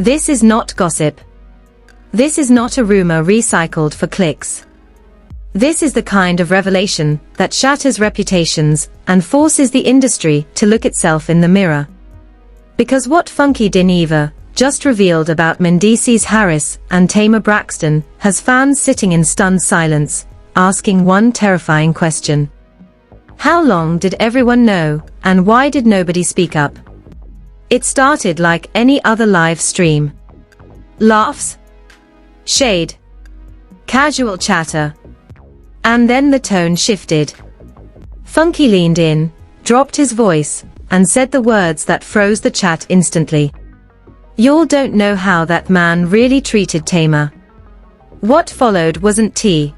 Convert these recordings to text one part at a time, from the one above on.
This is not gossip. This is not a rumor recycled for clicks. This is the kind of revelation that shatters reputations and forces the industry to look itself in the mirror. Because what Funky Dineva just revealed about Mendeecees Harris and Tamar Braxton has fans sitting in stunned silence, asking one terrifying question. How long did everyone know, and why did nobody speak up? It started like any other live stream. Laughs, shade, casual chatter. And then the tone shifted. Funky leaned in, dropped his voice, and said the words that froze the chat instantly. Y'all don't know how that man really treated Tamar. What followed wasn't tea.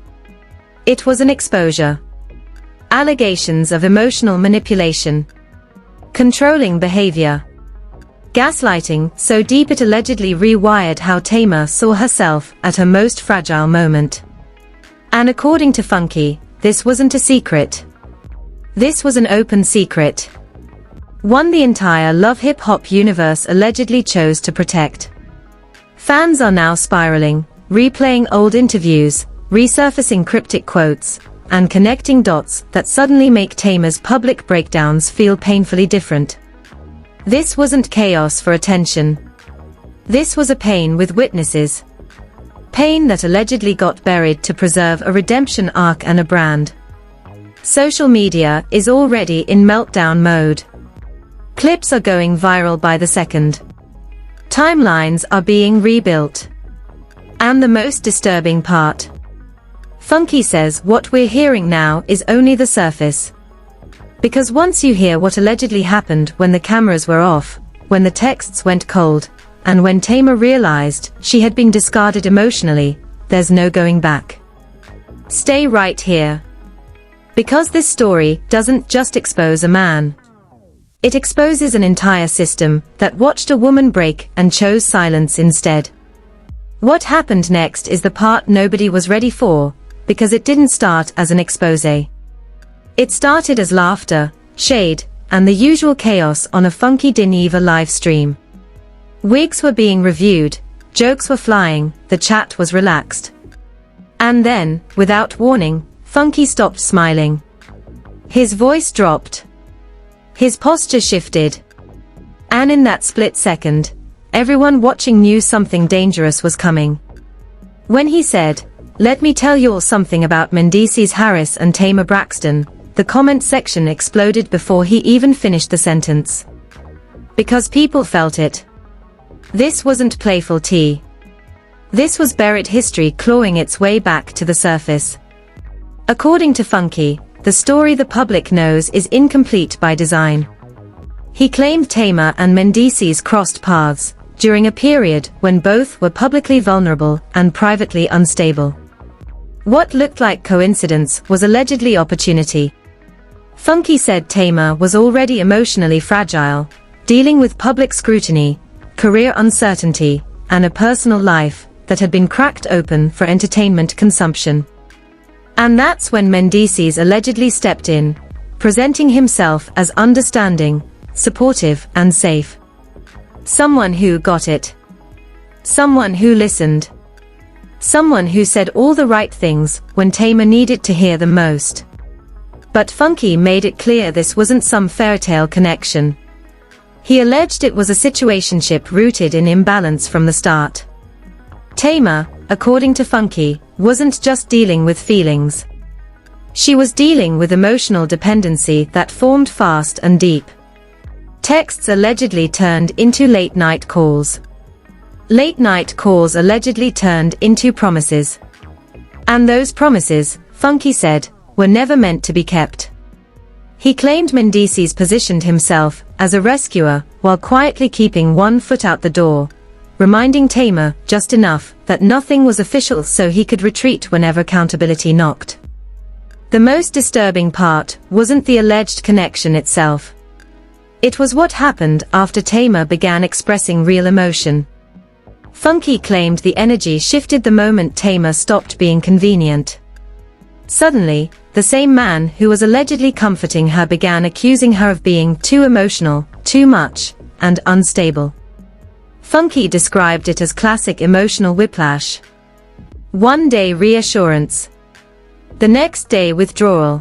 It was an exposure. Allegations of emotional manipulation. Controlling behavior. Gaslighting so deep it allegedly rewired how Tamar saw herself at her most fragile moment. And according to Funky, this wasn't a secret. This was an open secret. One the entire love hip-hop universe allegedly chose to protect. Fans are now spiraling, replaying old interviews, resurfacing cryptic quotes, and connecting dots that suddenly make Tamar's public breakdowns feel painfully different. This wasn't chaos for attention. This was a pain with witnesses. Pain that allegedly got buried to preserve a redemption arc and a brand. Social media is already in meltdown mode. Clips are going viral by the second. Timelines are being rebuilt. And the most disturbing part. Funky says what we're hearing now is only the surface. Because once you hear what allegedly happened when the cameras were off, when the texts went cold, and when Tamar realized she had been discarded emotionally, there's no going back. Stay right here. Because this story doesn't just expose a man. It exposes an entire system that watched a woman break and chose silence instead. What happened next is the part nobody was ready for, because it didn't start as an expose. It started as laughter, shade, and the usual chaos on a Funky Dineva live stream. Wigs were being reviewed, jokes were flying, the chat was relaxed. And then, without warning, Funky stopped smiling. His voice dropped. His posture shifted. And in that split second, everyone watching knew something dangerous was coming. When he said, "Let me tell you all something about Mendeecees Harris and Tamar Braxton," the comment section exploded before he even finished the sentence. Because people felt it. This wasn't playful tea. This was buried history clawing its way back to the surface. According to Funky, the story the public knows is incomplete by design. He claimed Tamar and Mendeecees crossed paths during a period when both were publicly vulnerable and privately unstable. What looked like coincidence was allegedly opportunity. Funky said Tamar was already emotionally fragile, dealing with public scrutiny, career uncertainty, and a personal life that had been cracked open for entertainment consumption. And that's when Mendeecees allegedly stepped in, presenting himself as understanding, supportive, and safe. Someone who got it. Someone who listened. Someone who said all the right things when Tamar needed to hear them most. But Funky made it clear this wasn't some fairytale connection. He alleged it was a situationship rooted in imbalance from the start. Tamar, according to Funky, wasn't just dealing with feelings. She was dealing with emotional dependency that formed fast and deep. Texts allegedly turned into late-night calls. Late-night calls allegedly turned into promises. And those promises, Funky said, were never meant to be kept. He claimed Mendeecees positioned himself as a rescuer while quietly keeping one foot out the door, reminding Tamar just enough that nothing was official so he could retreat whenever accountability knocked. The most disturbing part wasn't the alleged connection itself. It was what happened after Tamar began expressing real emotion. Funky claimed the energy shifted the moment Tamar stopped being convenient. Suddenly, the same man who was allegedly comforting her began accusing her of being too emotional, too much, and unstable. Funky described it as classic emotional whiplash. One day reassurance. The next day withdrawal.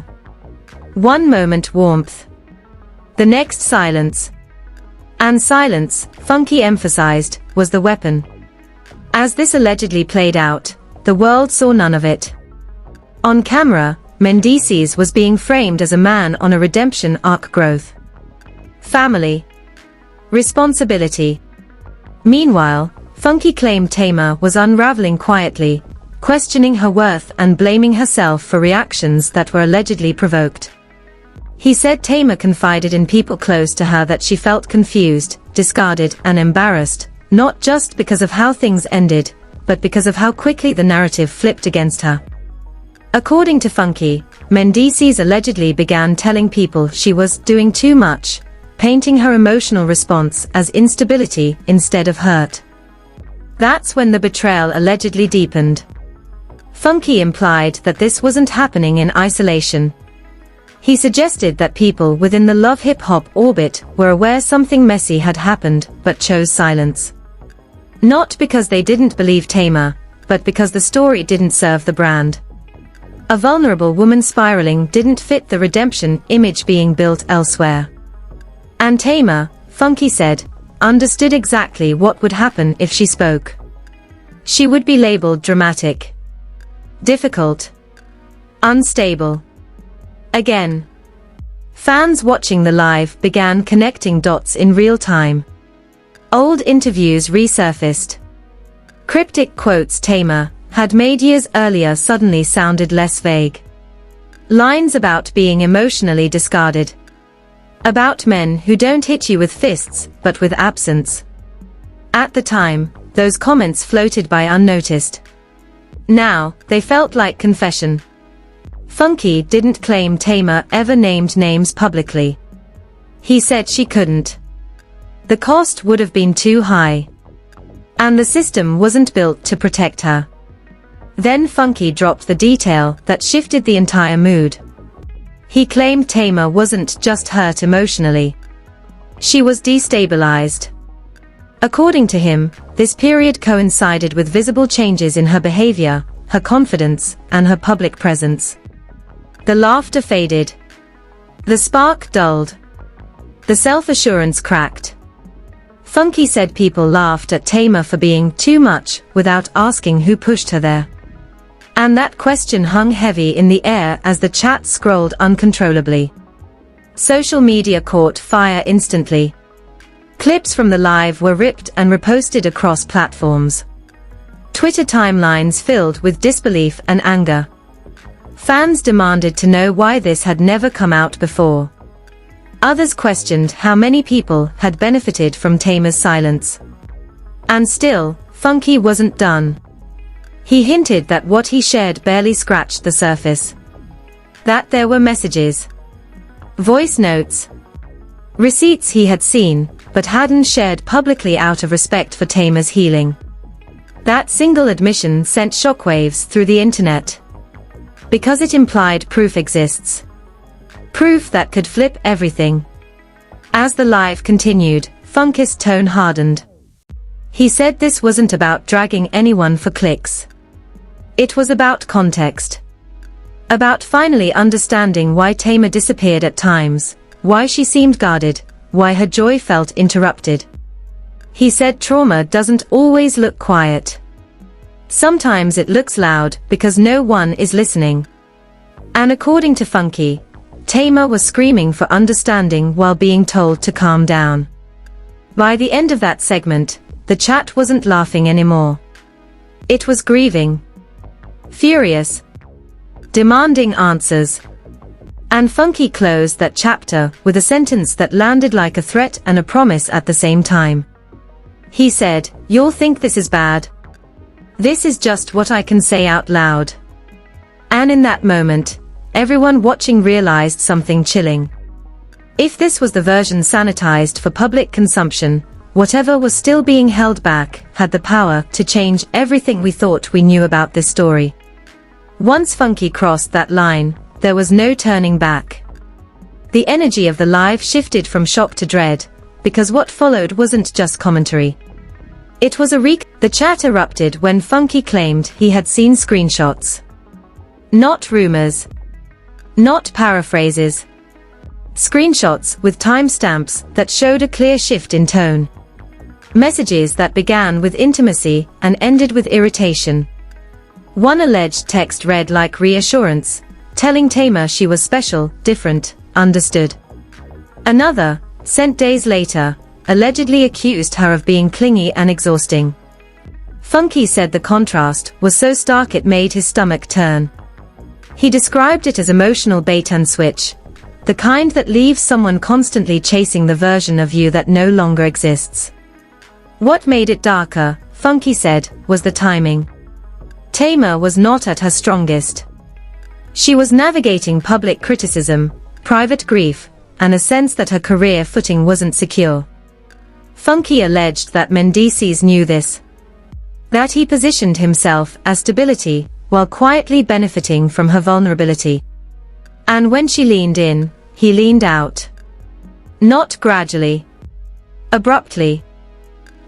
One moment warmth. The next silence. And silence, Funky emphasized, was the weapon. As this allegedly played out, the world saw none of it. On camera, Mendeecees was being framed as a man on a redemption arc: growth, family, responsibility. Meanwhile, Funky claimed Tamar was unraveling quietly, questioning her worth and blaming herself for reactions that were allegedly provoked. He said Tamar confided in people close to her that she felt confused, discarded, and embarrassed, not just because of how things ended, but because of how quickly the narrative flipped against her. According to Funky, Mendeecees allegedly began telling people she was doing too much, painting her emotional response as instability instead of hurt. That's when the betrayal allegedly deepened. Funky implied that this wasn't happening in isolation. He suggested that people within the love hip-hop orbit were aware something messy had happened but chose silence. Not because they didn't believe Tamar, but because the story didn't serve the brand. A vulnerable woman spiraling didn't fit the redemption image being built elsewhere. And Tamar, Funky said, understood exactly what would happen if she spoke. She would be labeled dramatic, difficult, unstable. Again. Fans watching the live began connecting dots in real time. Old interviews resurfaced. Cryptic quotes Tamar had made years earlier suddenly sounded less vague. Lines about being emotionally discarded. About men who don't hit you with fists, but with absence. At the time, those comments floated by unnoticed. Now, they felt like confession. Funky didn't claim Tamar ever named names publicly. He said she couldn't. The cost would have been too high. And the system wasn't built to protect her. Then Funky dropped the detail that shifted the entire mood. He claimed Tamar wasn't just hurt emotionally. She was destabilized. According to him, this period coincided with visible changes in her behavior, her confidence, and her public presence. The laughter faded. The spark dulled. The self-assurance cracked. Funky said people laughed at Tamar for being too much without asking who pushed her there. And that question hung heavy in the air as the chat scrolled uncontrollably. Social media caught fire instantly. Clips from the live were ripped and reposted across platforms. Twitter timelines filled with disbelief and anger. Fans demanded to know why this had never come out before. Others questioned how many people had benefited from Tamar's silence. And still, Funky wasn't done. He hinted that what he shared barely scratched the surface. That there were messages, voice notes, receipts he had seen, but hadn't shared publicly out of respect for Tamar's healing. That single admission sent shockwaves through the internet. Because it implied proof exists. Proof that could flip everything. As the live continued, Funky's tone hardened. He said this wasn't about dragging anyone for clicks. It was about context. About finally understanding why Tamar disappeared at times, why she seemed guarded, why her joy felt interrupted. He said trauma doesn't always look quiet. Sometimes it looks loud because no one is listening. And according to Funky, Tamar was screaming for understanding while being told to calm down. By the end of that segment, the chat wasn't laughing anymore. It was grieving. Furious. Demanding answers. And Funky closed that chapter with a sentence that landed like a threat and a promise at the same time. He said, "You'll think this is bad. This is just what I can say out loud." And in that moment, everyone watching realized something chilling. If this was the version sanitized for public consumption, whatever was still being held back had the power to change everything we thought we knew about this story. Once Funky crossed that line, there was no turning back. The energy of the live shifted from shock to dread, because what followed wasn't just commentary. It was The chat erupted when Funky claimed he had seen screenshots. Not rumors. Not paraphrases. Screenshots with timestamps that showed a clear shift in tone. Messages that began with intimacy and ended with irritation. One alleged text read like reassurance, telling Tamar she was special, different, understood. Another, sent days later, allegedly accused her of being clingy and exhausting. Funky said the contrast was so stark it made his stomach turn. He described it as emotional bait and switch, the kind that leaves someone constantly chasing the version of you that no longer exists. What made it darker, Funky said, was the timing. Tamar was not at her strongest. She was navigating public criticism, private grief, and a sense that her career footing wasn't secure. Funky alleged that Mendeecees knew this. That he positioned himself as stability, while quietly benefiting from her vulnerability. And when she leaned in, he leaned out. Not gradually. Abruptly.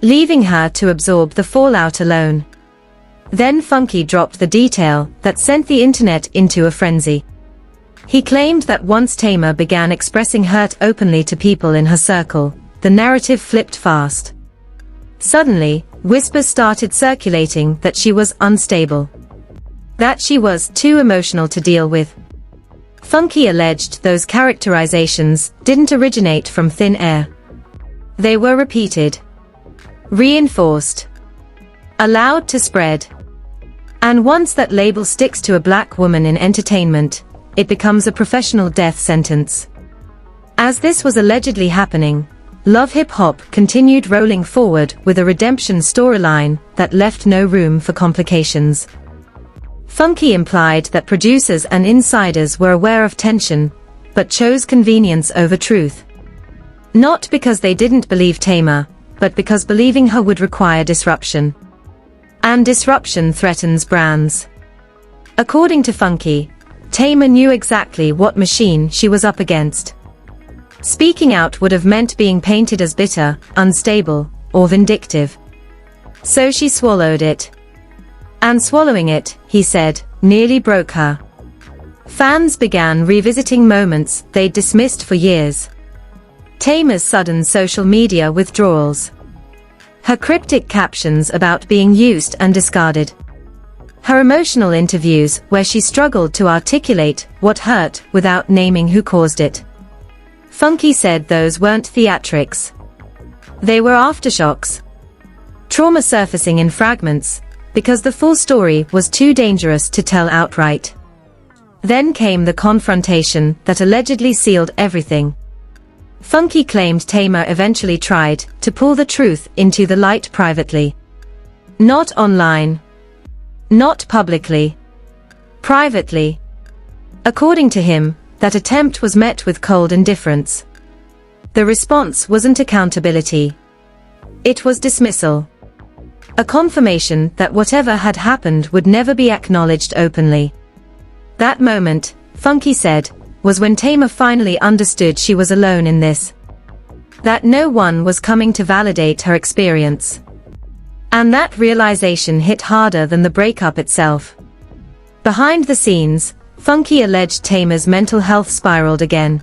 Leaving her to absorb the fallout alone. Then Funky dropped the detail that sent the internet into a frenzy. He claimed that once Tamar began expressing hurt openly to people in her circle, the narrative flipped fast. Suddenly, whispers started circulating that she was unstable. That she was too emotional to deal with. Funky alleged those characterizations didn't originate from thin air. They were repeated. Reinforced. Allowed to spread. And once that label sticks to a black woman in entertainment, it becomes a professional death sentence. As this was allegedly happening, Love Hip Hop continued rolling forward with a redemption storyline that left no room for complications. Funky implied that producers and insiders were aware of tension, but chose convenience over truth. Not because they didn't believe Tamar, but because believing her would require disruption. And disruption threatens brands. According to Funky, Tamar knew exactly what machine she was up against. Speaking out would have meant being painted as bitter, unstable, or vindictive. So she swallowed it. And swallowing it, he said, nearly broke her. Fans began revisiting moments they'd dismissed for years. Tamar's sudden social media withdrawals. Her cryptic captions about being used and discarded. Her emotional interviews where she struggled to articulate what hurt without naming who caused it. Funky said those weren't theatrics. They were aftershocks. Trauma surfacing in fragments, because the full story was too dangerous to tell outright. Then came the confrontation that allegedly sealed everything. Funky claimed Tamar eventually tried to pull the truth into the light privately. Not online. Not publicly. Privately. According to him, that attempt was met with cold indifference. The response wasn't accountability. It was dismissal. A confirmation that whatever had happened would never be acknowledged openly. That moment, Funky said, was when Tamar finally understood she was alone in this. That no one was coming to validate her experience. And that realization hit harder than the breakup itself. Behind the scenes, Funky alleged Tamar's mental health spiraled again.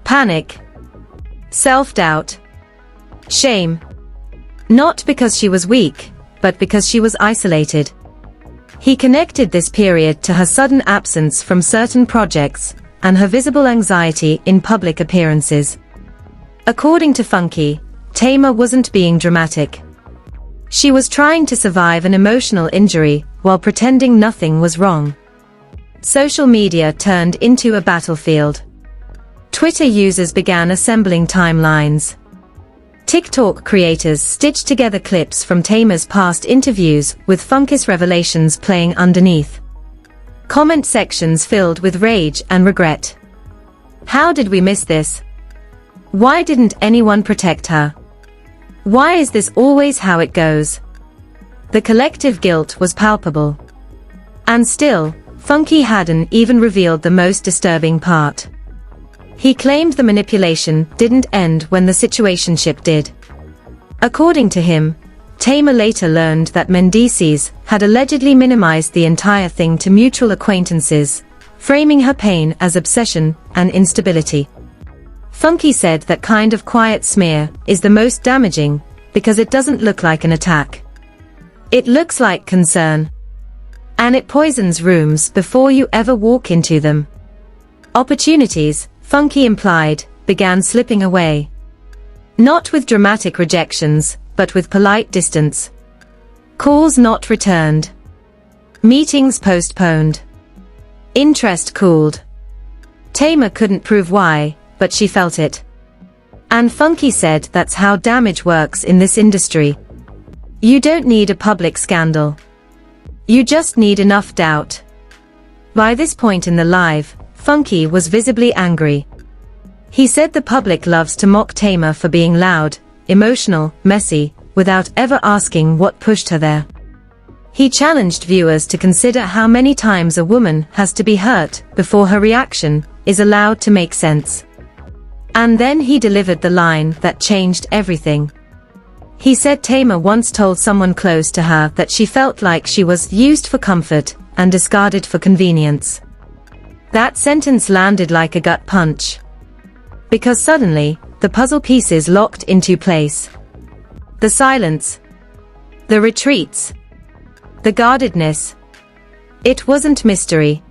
Panic. Self-doubt. Shame. Not because she was weak, but because she was isolated. He connected this period to her sudden absence from certain projects, and her visible anxiety in public appearances. According to Funky, Tamar wasn't being dramatic. She was trying to survive an emotional injury, while pretending nothing was wrong. Social media turned into a battlefield. Twitter users began assembling timelines. TikTok creators stitched together clips from Tamar's past interviews with Funky's revelations playing underneath. Comment sections filled with rage and regret. How did we miss this? Why didn't anyone protect her? Why is this always how it goes? The collective guilt was palpable. And still, Funky hadn't even revealed the most disturbing part. He claimed the manipulation didn't end when the situationship did. According to him, Tamar later learned that Mendeecees had allegedly minimized the entire thing to mutual acquaintances, framing her pain as obsession and instability. Funky said that kind of quiet smear is the most damaging because it doesn't look like an attack. It looks like concern. And it poisons rooms before you ever walk into them. Opportunities, Funky implied, began slipping away. Not with dramatic rejections, but with polite distance. Calls not returned. Meetings postponed. Interest cooled. Tamar couldn't prove why, but she felt it. And Funky said that's how damage works in this industry. You don't need a public scandal. You just need enough doubt. By this point in the live, Funky was visibly angry. He said the public loves to mock Tamar for being loud, emotional, messy, without ever asking what pushed her there. He challenged viewers to consider how many times a woman has to be hurt before her reaction is allowed to make sense. And then he delivered the line that changed everything. He said Tamar once told someone close to her that she felt like she was used for comfort and discarded for convenience. That sentence landed like a gut punch. Because suddenly, the puzzle pieces locked into place. The silence. The retreats. The guardedness. It wasn't mystery.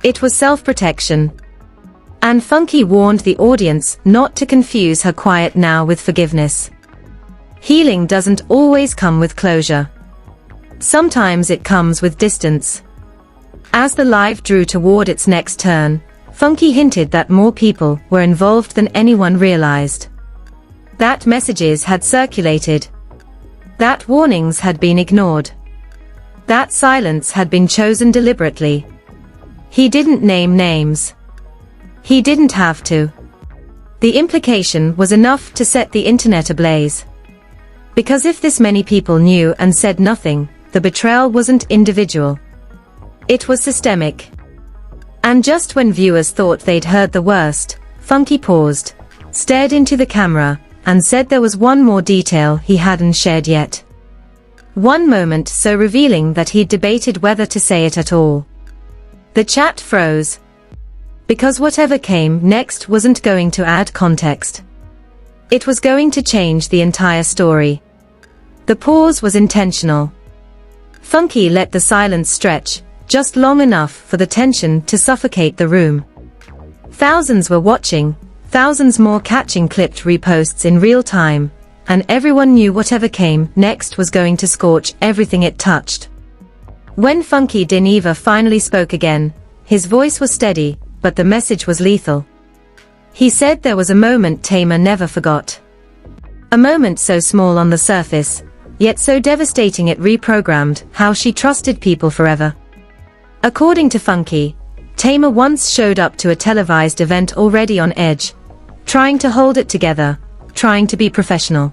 It was self-protection. And Funky warned the audience not to confuse her quiet now with forgiveness. Healing doesn't always come with closure. Sometimes it comes with distance. As the live drew toward its next turn, Funky hinted that more people were involved than anyone realized. That messages had circulated. That warnings had been ignored. That silence had been chosen deliberately. He didn't name names. He didn't have to. The implication was enough to set the internet ablaze. Because if this many people knew and said nothing, the betrayal wasn't individual. It was systemic. And just when viewers thought they'd heard the worst, Funky paused, stared into the camera, and said there was one more detail he hadn't shared yet. One moment so revealing that he'd debated whether to say it at all. The chat froze. Because whatever came next wasn't going to add context. It was going to change the entire story. The pause was intentional. Funky let the silence stretch, just long enough for the tension to suffocate the room. Thousands were watching, thousands more catching clipped reposts in real time, and everyone knew whatever came next was going to scorch everything it touched. When Funky Dineva finally spoke again, his voice was steady, but the message was lethal. He said there was a moment Tamar never forgot. A moment so small on the surface, yet so devastating it reprogrammed how she trusted people forever. According to Funky, Tamar once showed up to a televised event already on edge, trying to hold it together, trying to be professional.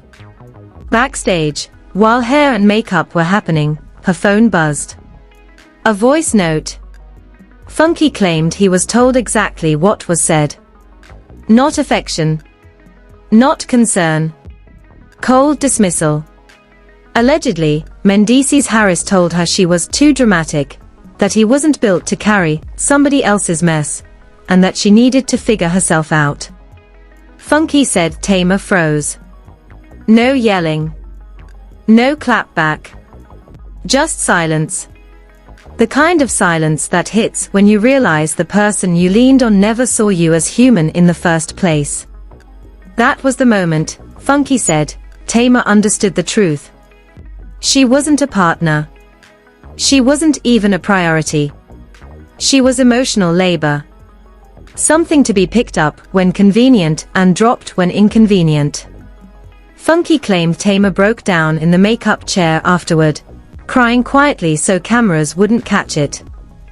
Backstage, while hair and makeup were happening, her phone buzzed. A voice note. Funky claimed he was told exactly what was said. Not affection. Not concern. Cold dismissal. Allegedly, Mendeecees Harris told her she was too dramatic, that he wasn't built to carry somebody else's mess, and that she needed to figure herself out. Funky said Tamar froze. No yelling. No clapback. Just silence. The kind of silence that hits when you realize the person you leaned on never saw you as human in the first place. That was the moment, Funky said, Tamar understood the truth. She wasn't a partner. She wasn't even a priority. She was emotional labor. Something to be picked up when convenient and dropped when inconvenient. Funky claimed Tamar broke down in the makeup chair afterward, crying quietly so cameras wouldn't catch it,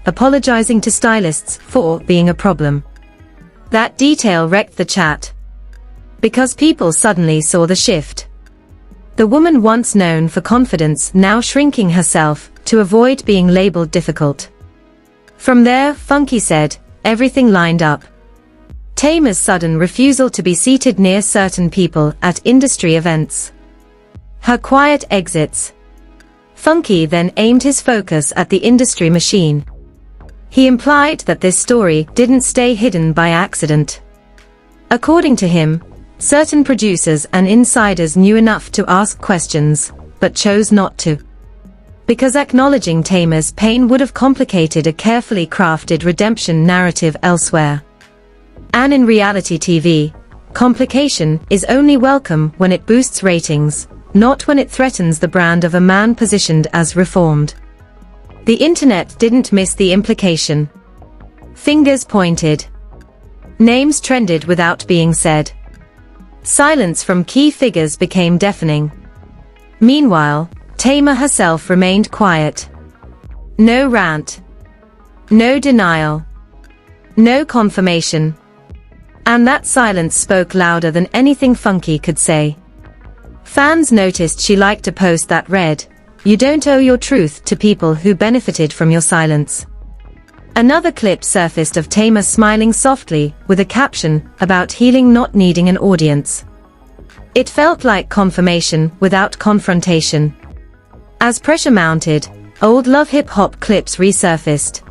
apologizing to stylists for being a problem. That detail wrecked the chat. Because people suddenly saw the shift. The woman once known for confidence now shrinking herself to avoid being labeled difficult. From there, Funky said, everything lined up. Tamar's sudden refusal to be seated near certain people at industry events. Her quiet exits. Funky then aimed his focus at the industry machine. He implied that this story didn't stay hidden by accident. According to him, certain producers and insiders knew enough to ask questions, but chose not to. Because acknowledging Tamar's pain would have complicated a carefully crafted redemption narrative elsewhere. And in reality TV, complication is only welcome when it boosts ratings, not when it threatens the brand of a man positioned as reformed. The internet didn't miss the implication. Fingers pointed. Names trended without being said. Silence from key figures became deafening. Meanwhile, Tamar herself remained quiet. No rant. No denial. No confirmation. And that silence spoke louder than anything Funky could say. Fans noticed she liked a post that read, "You don't owe your truth to people who benefited from your silence." Another clip surfaced of Tamar smiling softly, with a caption about healing not needing an audience. It felt like confirmation without confrontation. As pressure mounted, old love hip-hop clips resurfaced,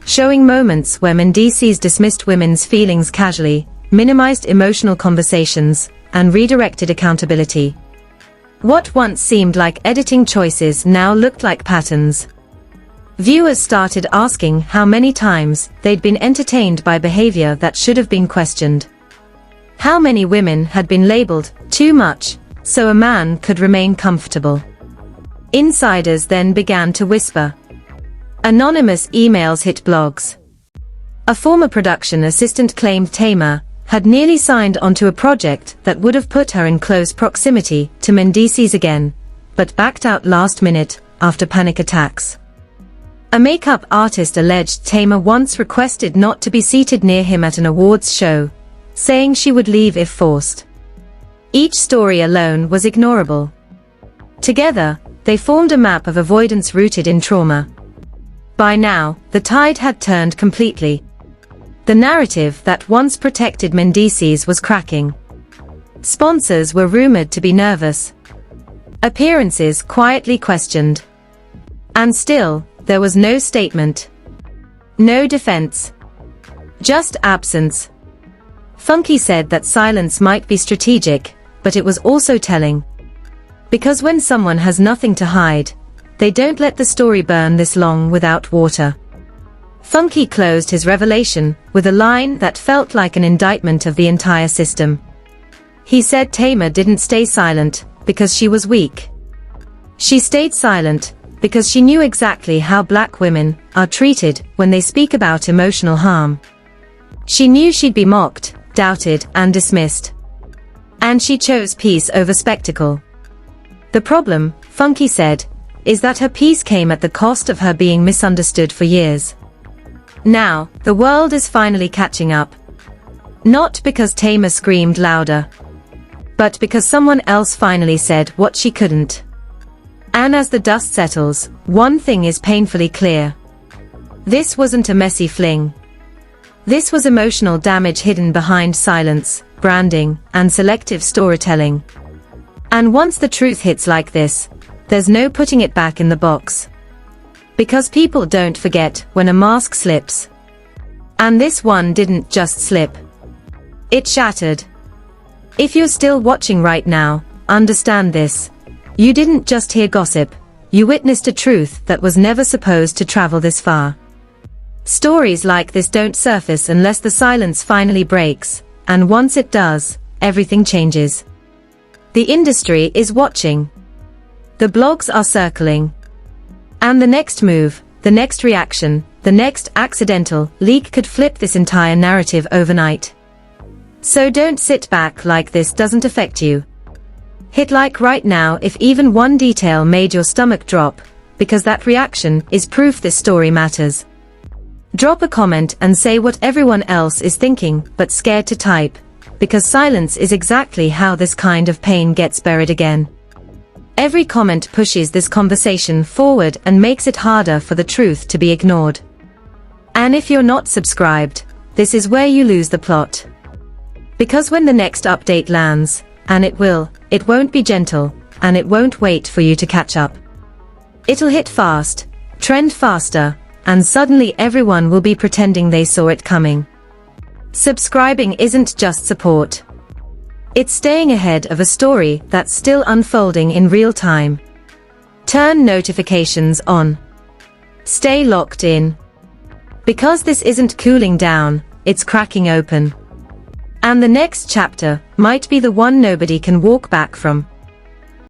showing moments where Mendeecees dismissed women's feelings casually, minimized emotional conversations, and redirected accountability. What once seemed like editing choices now looked like patterns. Viewers started asking how many times they'd been entertained by behavior that should have been questioned. How many women had been labeled too much, so a man could remain comfortable. Insiders then began to whisper. Anonymous emails hit blogs. A former production assistant claimed Tamar had nearly signed onto a project that would have put her in close proximity to Mendeecees again, but backed out last minute after panic attacks. A makeup artist alleged Tamar once requested not to be seated near him at an awards show, saying she would leave if forced. Each story alone was ignorable. Together, they formed a map of avoidance rooted in trauma. By now, the tide had turned completely. The narrative that once protected Mendeecees was cracking. Sponsors were rumored to be nervous. Appearances quietly questioned. And still, there was no statement. No defense. Just absence. Funky said that silence might be strategic, but it was also telling. Because when someone has nothing to hide, they don't let the story burn this long without water. Funky closed his revelation with a line that felt like an indictment of the entire system. He said Tamar didn't stay silent because she was weak. She stayed silent because she knew exactly how black women are treated when they speak about emotional harm. She knew she'd be mocked, doubted, and dismissed. And she chose peace over spectacle. The problem, Funky said, is that her peace came at the cost of her being misunderstood for years. Now, the world is finally catching up. Not because Tamar screamed louder, but because someone else finally said what she couldn't. And as the dust settles, one thing is painfully clear. This wasn't a messy fling. This was emotional damage hidden behind silence, branding, and selective storytelling. And once the truth hits like this, there's no putting it back in the box. Because people don't forget when a mask slips. And this one didn't just slip. It shattered. If you're still watching right now, understand this. You didn't just hear gossip, you witnessed a truth that was never supposed to travel this far. Stories like this don't surface unless the silence finally breaks, and once it does, everything changes. The industry is watching. The blogs are circling. And the next move, the next reaction, the next accidental leak could flip this entire narrative overnight. So don't sit back like this doesn't affect you. Hit like right now if even one detail made your stomach drop, because that reaction is proof this story matters. Drop a comment and say what everyone else is thinking but scared to type, because silence is exactly how this kind of pain gets buried again. Every comment pushes this conversation forward and makes it harder for the truth to be ignored. And if you're not subscribed, this is where you lose the plot. Because when the next update lands, and it will, it won't be gentle, and it won't wait for you to catch up. It'll hit fast, trend faster, and suddenly everyone will be pretending they saw it coming. Subscribing isn't just support. It's staying ahead of a story that's still unfolding in real time. Turn notifications on. Stay locked in. Because this isn't cooling down, it's cracking open. And the next chapter might be the one nobody can walk back from.